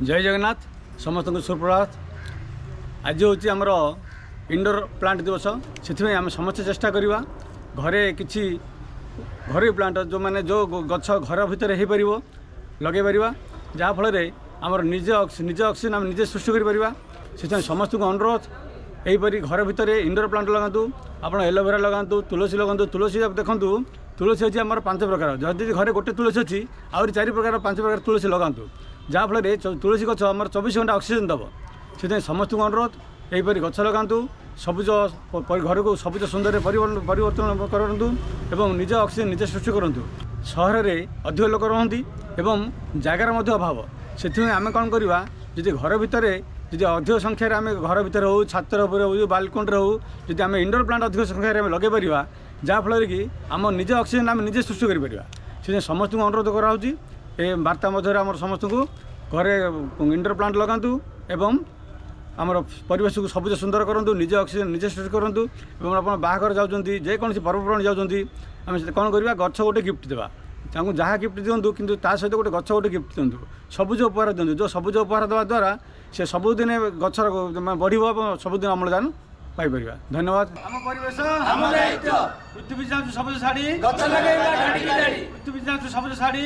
जय जगन्नाथ समस्त को सुप्रभात। आज हूँ आमर इंडोर प्लांट दिवस से आम समस्त चेष्टा करवा घरे किसी घर प्लांट जो मैंने जो गछ घर भितर हो पार लगे पार जहाँफल आमर निज ऑक्सीजन आम निजे सृष्टि कर समस्त को अनुरोध यहीपरि घर भितर इंडोर प्लांट लगातु आप एलोवेरा लगातु तुलसी लगातु तुलसी देखूँ तुलसी अच्छी आम 5 प्रकार जदि घरे गोटे तुलसी अच्छी आहरी 4 प्रकार 5 प्रकार तुलसी लगातु जहाँफल तुलसी गछ आम 24 घंटा ऑक्सीजन दब से समस्त को अनुरोध यहीपरि गछ लगातु सबुज घर को सबुज सुंदर परिवर्तन करूँ एवं निज ऑक्सीजन निजे सृष्टि करूँ। सहर में अधिक लोक रहती एवं जगार अभाव से आम कौन करवा जी घर भितर जी अधिक संख्यार आम घर भितर हो छातर हो बालकोनी हो जी आम इंडोर प्लांट अधिक संख्यार लगे पार जहाँफल कि आम निज ऑक्सीजन आम निजे सृष्टि कर समस्त को अनुरोध कराऊँगी ए वार्ता मध्य आम समस्त को घरे इंडोर प्लांट लगातु एवं आमर परिवेश को सबुज सुंदर करूँ निजे ऑक्सीजन निजे सृष्टि करूँ और आप बाहर जाऊँगी जेकोसी पर्वपर्णी जाऊँगी आम कौन करवा गछ गोटे गिफ्ट देवा जहाँ गिफ्ट दिंतु कि सहित गोटे गछ गोटे गिफ्ट दिंतु सबुज उपहार दिंतु जो सबुज उपहार देवा द्वारा से सबुदिन गचर बढ़ सबुदिन अम्लजान पाइपर। धन्यवाद। आम परिवेश पृथ्वी चाहूँ सबुज शाढ़ी पृथ्वी चाहूँ सबुज शाढ़ी।